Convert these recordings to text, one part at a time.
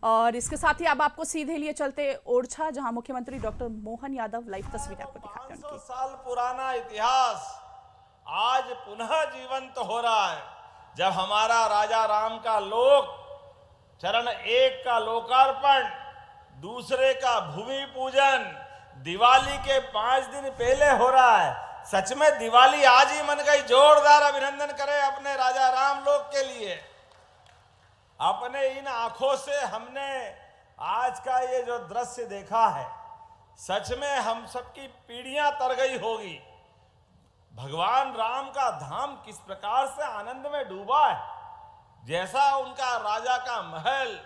और इसके साथ ही अब आपको सीधे लिए चलते ओरछा, जहां मुख्यमंत्री डॉक्टर मोहन यादव लाइव तस्वीरें आपको दिखाते हैं। 500 साल पुराना इतिहास आज पुनः जीवंत हो रहा है, जब हमारा राजा राम का लोक चरण 1 का लोकार्पण, दूसरे का भूमि पूजन दिवाली के 5 दिन पहले हो रहा है। सच में दिवाली आज ही मन गई। जोरदार अभिनंदन करें अपने राजा राम लोक के लिए। अपने इन आंखों से हमने आज का ये जो दृश्य देखा है, सच में हम सबकी पीढ़ियां तर गई होगी। भगवान राम का धाम किस प्रकार से आनंद में डूबा है। जैसा उनका राजा का महल,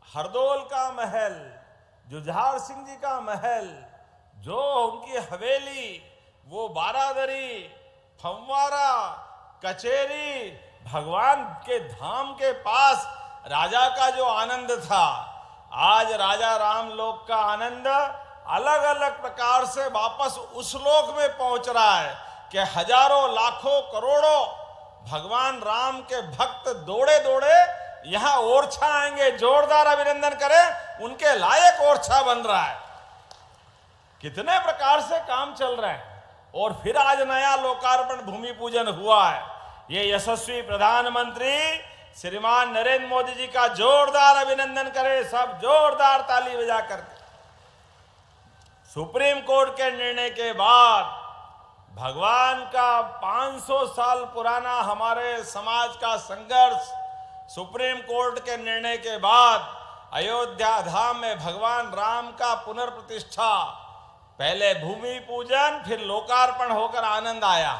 हरदौल का महल, जुझार सिंह जी का महल, जो उनकी हवेली, वो बारादरी, फव्वारा, कचेरी, भगवान के धाम के पास राजा का जो आनंद था, आज राजा राम लोक का आनंद अलग अलग प्रकार से वापस उस लोक में पहुंच रहा है कि हजारों लाखों करोड़ों भगवान राम के भक्त दौड़े दौड़े यहां ओरछा आएंगे। जोरदार अभिनंदन करें, उनके लायक ओरछा बन रहा है। कितने प्रकार से काम चल रहे हैं और फिर आज नया लोकार्पण भूमि पूजन हुआ है। ये यशस्वी प्रधानमंत्री श्रीमान नरेंद्र मोदी जी का जोरदार अभिनंदन करें, सब जोरदार ताली बजा करके। सुप्रीम कोर्ट के निर्णय के बाद भगवान का 500 साल पुराना हमारे समाज का संघर्ष, सुप्रीम कोर्ट के निर्णय के बाद अयोध्या धाम में भगवान राम का पुनर्प्रतिष्ठा, पहले भूमि पूजन फिर लोकार्पण होकर आनंद आया।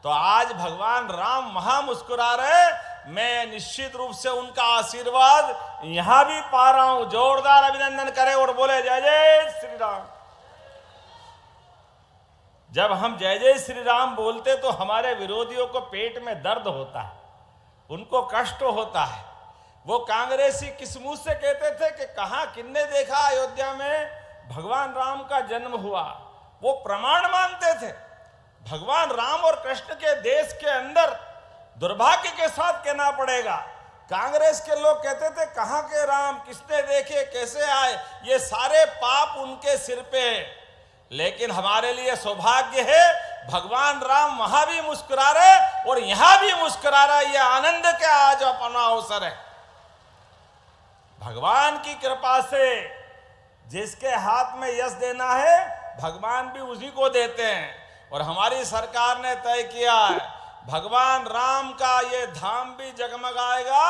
तो आज भगवान राम महा मुस्कुरा रहे। मैं निश्चित रूप से उनका आशीर्वाद यहां भी पा रहा हूं। जोरदार अभिनंदन करें और बोले जय जय श्री राम। जब हम जय जय श्री राम बोलते तो हमारे विरोधियों को पेट में दर्द होता है, उनको कष्ट होता है। वो कांग्रेसी किस मुंह से कहते थे कि कहां किन्ने देखा अयोध्या में भगवान राम का जन्म हुआ। वो प्रमाण मानते थे। भगवान राम और कृष्ण के देश के अंदर दुर्भाग्य के साथ कहना पड़ेगा, कांग्रेस के लोग कहते थे कहां के राम, किसने देखे, कैसे आए। ये सारे पाप उनके सिर पे है। लेकिन हमारे लिए सौभाग्य है, भगवान राम वहां भी मुस्कुरा रहे और यहां भी मुस्कुरा रहा। ये आनंद के आज अपना अवसर है। भगवान की कृपा से जिसके हाथ में यश देना है, भगवान भी उसी को देते हैं। और हमारी सरकार ने तय किया है, भगवान राम का ये धाम भी जगमगाएगा।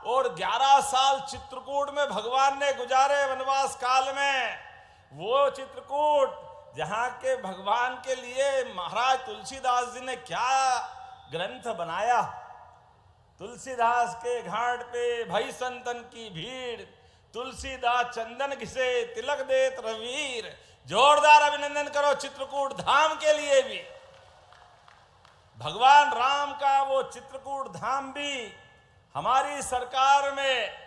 और 11 साल चित्रकूट में भगवान ने गुजारे वनवास काल में, वो चित्रकूट जहां के भगवान के लिए महाराज तुलसीदास जी ने क्या ग्रंथ बनाया। तुलसीदास के घाट पे भई संतन की भीड़, तुलसीदास चंदन घिसे तिलक देत रवीर। जोरदार अभिनंदन करो चित्रकूट धाम के लिए भी। भगवान राम का वो चित्रकूट धाम भी हमारी सरकार में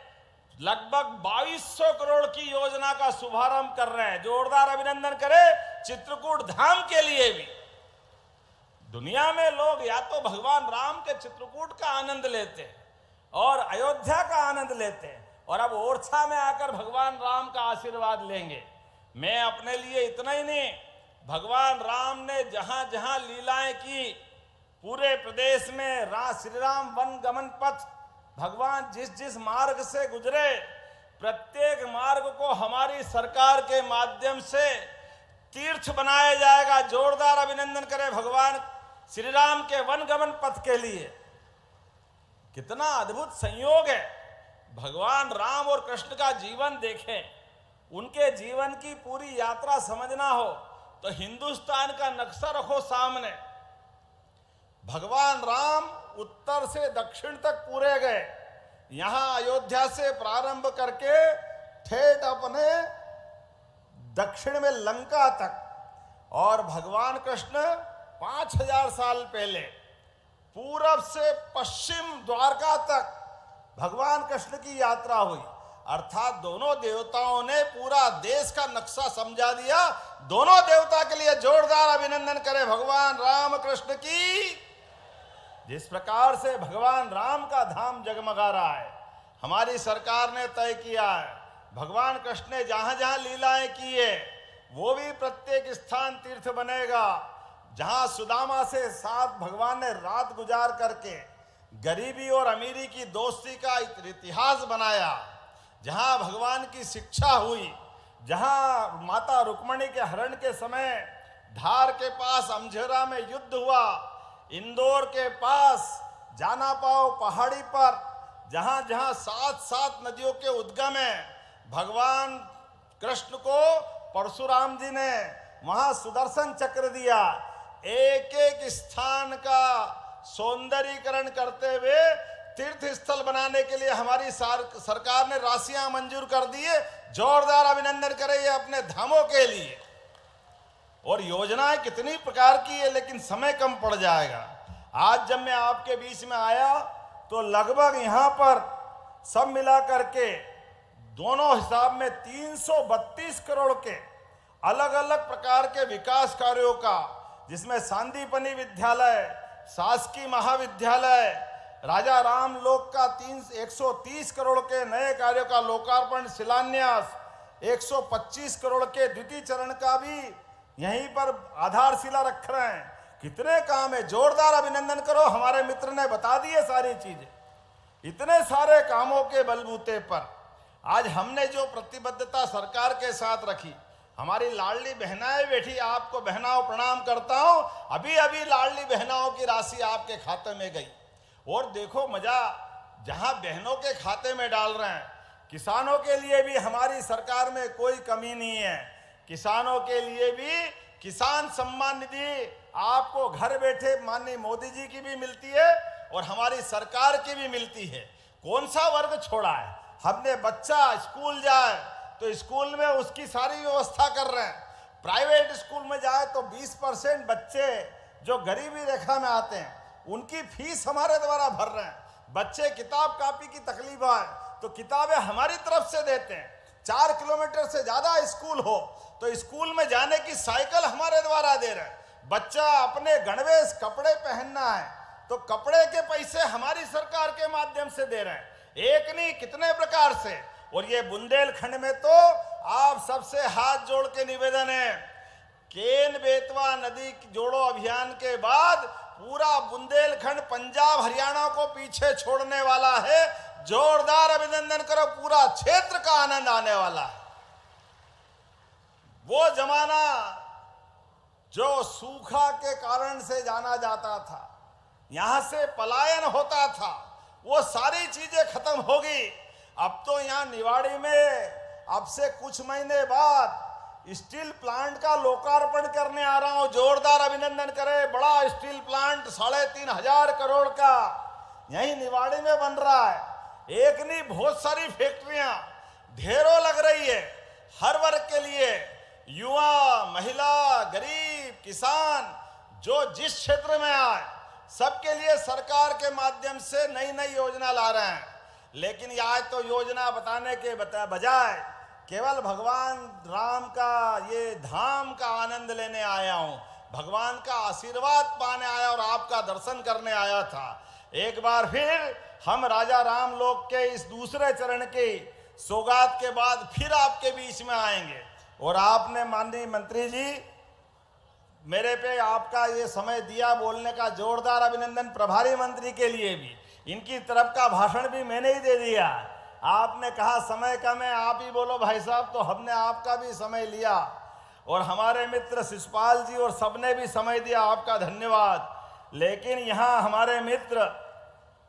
लगभग 2200 करोड़ की योजना का शुभारंभ कर रहे हैं। जोरदार अभिनंदन करें चित्रकूट धाम के लिए भी। दुनिया में लोग या तो भगवान राम के चित्रकूट का आनंद लेते हैं और अयोध्या का आनंद लेते हैं, और अब ओरछा में आकर भगवान राम का आशीर्वाद लेंगे। मैं अपने लिए इतना ही नहीं, भगवान राम ने जहां जहां लीलाएं की, पूरे प्रदेश में श्री राम वन गमन पथ, भगवान जिस जिस मार्ग से गुजरे, प्रत्येक मार्ग को हमारी सरकार के माध्यम से तीर्थ बनाया जाएगा। जोरदार अभिनंदन करें भगवान श्री राम के वन गमन पथ के लिए। कितना अद्भुत संयोग है। भगवान राम और कृष्ण का जीवन देखें, उनके जीवन की पूरी यात्रा समझना हो तो हिंदुस्तान का नक्शा रखो सामने। भगवान राम उत्तर से दक्षिण तक पूरे गए। यहां अयोध्या से प्रारंभ करके ठेठ अपने दक्षिण में लंका तक, और भगवान कृष्ण 5000 साल पहले पूरब से पश्चिम द्वारका तक भगवान कृष्ण की यात्रा हुई। अर्थात दोनों देवताओं ने पूरा देश का नक्शा समझा दिया। दोनों देवता के लिए जोरदार अभिनंदन करें भगवान राम कृष्ण की। जिस प्रकार से भगवान राम का धाम जगमगा रहा है, हमारी सरकार ने तय किया है। भगवान कृष्ण ने जहां जहां लीलाएं की है वो भी प्रत्येक स्थान तीर्थ बनेगा। जहां सुदामा से साथ भगवान ने रात गुजार करके गरीबी और अमीरी की दोस्ती का इतिहास बनाया, जहां भगवान की शिक्षा हुई, जहां माता रुक्मणी के हरण के समय धार के पास अमझेरा में युद्ध हुआ, इंदौर के पास जाना पाओ पहाड़ी पर जहां जहां 7 नदियों के उद्गम है, भगवान कृष्ण को परशुराम जी ने वहां सुदर्शन चक्र दिया। एक एक स्थान का सौंदर्यीकरण करते हुए तीर्थ स्थल बनाने के लिए हमारी सरकार ने राशियां मंजूर कर दी है। जोरदार अभिनंदन करें ये अपने धामों के लिए। और योजनाएं कितनी प्रकार की है, लेकिन समय कम पड़ जाएगा। आज जब मैं आपके बीच में आया तो लगभग यहां पर सब मिला करके दोनों हिसाब में 332 करोड़ के अलग अलग प्रकार के विकास कार्यों का, जिसमें सांदीपनी विद्यालय, शासकीय महाविद्यालय, राजा राम लोक का 130 करोड़ के नए कार्यों का लोकार्पण शिलान्यास, 125 करोड़ के द्वितीय चरण का भी यहीं पर आधारशिला रख रहे हैं। कितने काम है, जोरदार अभिनंदन करो। हमारे मित्र ने बता दी है सारी चीजें। इतने सारे कामों के बलबूते पर आज हमने जो प्रतिबद्धता सरकार के साथ रखी, हमारी लाडली बहनाएं बैठी, आपको बहनाओं प्रणाम करता हूं। अभी अभी लाडली बहनाओं की राशि आपके खाते में गई। और देखो मजा, जहां बहनों के खाते में डाल रहे हैं, किसानों के लिए भी हमारी सरकार में कोई कमी नहीं है। किसानों के लिए भी किसान सम्मान निधि आपको घर बैठे माननीय मोदी जी की भी मिलती है और हमारी सरकार की भी मिलती है। कौन सा वर्ग छोड़ा है हमने? बच्चा स्कूल जाए तो स्कूल में उसकी सारी व्यवस्था कर रहे हैं। प्राइवेट स्कूल में जाए तो 20% बच्चे जो गरीबी रेखा में आते हैं उनकी फीस हमारे द्वारा भर रहे हैं। बच्चे किताब कापी की तकलीफ आए तो किताबें हमारी तरफ से देते हैं। 4 किलोमीटर से ज्यादा स्कूल हो तो स्कूल में जाने की साइकिल हमारे द्वारा दे रहे हैं। बच्चा अपने गणवेश कपड़े पहनना है तो कपड़े के पैसे हमारी सरकार के माध्यम से दे रहे हैं। एक नहीं कितने प्रकार से। और ये बुंदेलखंड में तो आप सबसे हाथ जोड़ के निवेदन है, केन बेतवा नदी जोड़ो अभियान के बाद पूरा बुंदेलखंड पंजाब हरियाणा को पीछे छोड़ने वाला है। जोरदार अभिनंदन करो, पूरा क्षेत्र का आनंद आने वाला है। वो जमाना जो सूखा के कारण से जाना जाता था, यहां से पलायन होता था, वो सारी चीजें खत्म होगी। अब तो यहां निवाड़ी में अब से कुछ महीने बाद स्टील प्लांट का लोकार्पण करने आ रहा हूं। जोरदार अभिनंदन करें। बड़ा स्टील प्लांट 3,500 करोड़ का यही निवाड़ी में बन रहा है। एक नहीं बहुत सारी फैक्ट्रियां ढेरों लग रही है हर वर्ग के लिए, युवा, महिला, गरीब, किसान, जो जिस क्षेत्र में आए सबके लिए सरकार के माध्यम से नई नई योजना ला रहे हैं। लेकिन आज तो योजना बताने के बजाय केवल भगवान राम का ये धाम का आनंद लेने आया हूं, भगवान का आशीर्वाद पाने आया और आपका दर्शन करने आया था। एक बार फिर हम राजा राम लोक के इस दूसरे चरण की सौगात के बाद फिर आपके बीच में आएंगे। और आपने माननीय मंत्री जी मेरे पे आपका ये समय दिया बोलने का, जोरदार अभिनंदन। प्रभारी मंत्री के लिए भी इनकी तरफ का भाषण भी मैंने ही दे दिया। आपने कहा समय कम है, आप ही बोलो भाई साहब, तो हमने आपका भी समय लिया। और हमारे मित्र शिषपाल जी और सबने भी समय दिया, आपका धन्यवाद। लेकिन यहाँ हमारे मित्र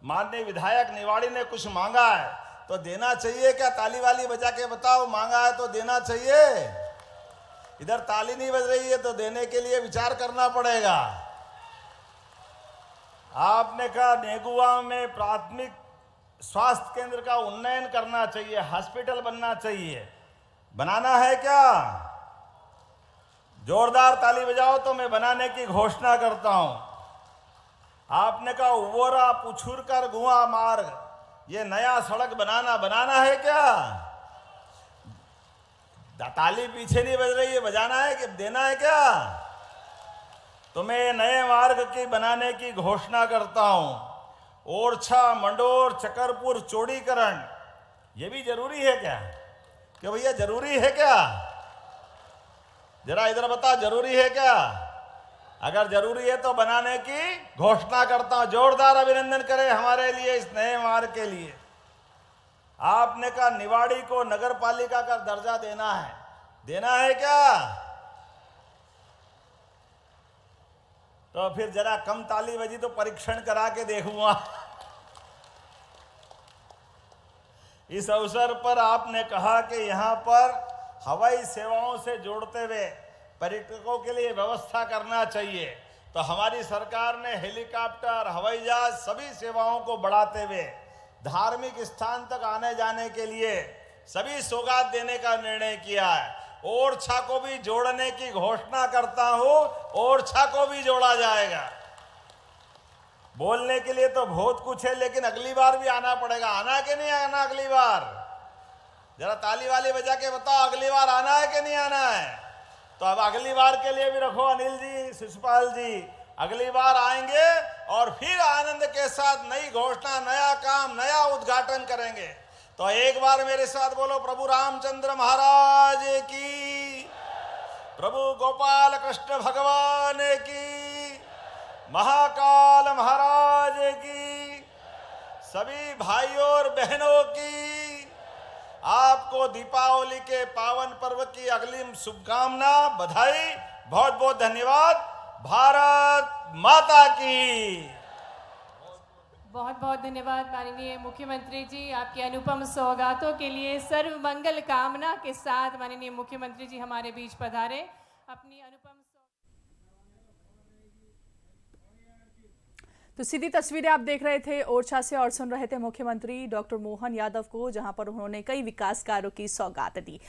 माननीय विधायक निवाड़ी ने कुछ मांगा है तो देना चाहिए क्या? ताली वाली बजा के बताओ, मांगा है तो देना चाहिए। इधर ताली नहीं बज रही है तो देने के लिए विचार करना पड़ेगा। आपने कहा नेगुआ में प्राथमिक स्वास्थ्य केंद्र का उन्नयन करना चाहिए, हॉस्पिटल बनना चाहिए। बनाना है क्या? जोरदार ताली बजाओ तो मैं बनाने की घोषणा करता हूं। आपने कहा उवोरा पुछुरकर गुआ मार्ग, ये नया सड़क बनाना है क्या? ताली पीछे नहीं बज रही है, बजाना है कि देना है क्या? तो मैं नए मार्ग की बनाने की घोषणा करता हूं। ओरछा, मंडोर, चकरपुर, चौड़ीकरण ये भी जरूरी है क्या? कि भैया जरूरी है क्या? जरा इधर बता, जरूरी है क्या? अगर जरूरी है तो बनाने की घोषणा करता हूं। जोरदार अभिनंदन करें हमारे लिए इस नए मार्ग के लिए। आपने कहा निवाड़ी को नगर पालिका का दर्जा देना है क्या? तो फिर जरा कम ताली बजी तो परीक्षण करा के देखूंगा। इस अवसर पर आपने कहा कि यहां पर हवाई सेवाओं से जोड़ते हुए पर्यटकों के लिए व्यवस्था करना चाहिए। तो हमारी सरकार ने हेलीकॉप्टर, हवाई जहाज सभी सेवाओं को बढ़ाते हुए धार्मिक स्थान तक आने जाने के लिए सभी सौगात देने का निर्णय किया है। ओरछा को भी जोड़ने की घोषणा करता हूं। ओरछा को भी जोड़ा जाएगा। बोलने के लिए तो बहुत कुछ है, लेकिन अगली बार भी आना पड़ेगा। आना कि नहीं आना अगली बार? जरा ताली वाली बजा के बताओ, अगली बार आना है कि नहीं आना है? तो अब अगली बार के लिए भी रखो अनिल जी, शिशुपाल जी, अगली बार आएंगे और फिर आनंद के साथ नई घोषणा, नया काम, नया उद्घाटन करेंगे। तो एक बार मेरे साथ बोलो, प्रभु रामचंद्र महाराज की, प्रभु गोपाल कृष्ण भगवान की, महाकाल महाराज की, सभी भाइयों और बहनों की आपको दीपावली के पावन पर्व की अग्रिम शुभकामना, बधाई, बहुत बहुत धन्यवाद। भारत माता की। बहुत बहुत धन्यवाद माननीय मुख्यमंत्री जी। आपके अनुपम सौगातों के लिए सर्व मंगल कामना के साथ माननीय मुख्यमंत्री जी हमारे बीच पधारे। अपनी अनुपम तो सीधी तस्वीरें आप देख रहे थे ओरछा से और सुन रहे थे मुख्यमंत्री डॉक्टर मोहन यादव को, जहां पर उन्होंने कई विकास कार्यों की सौगात दी।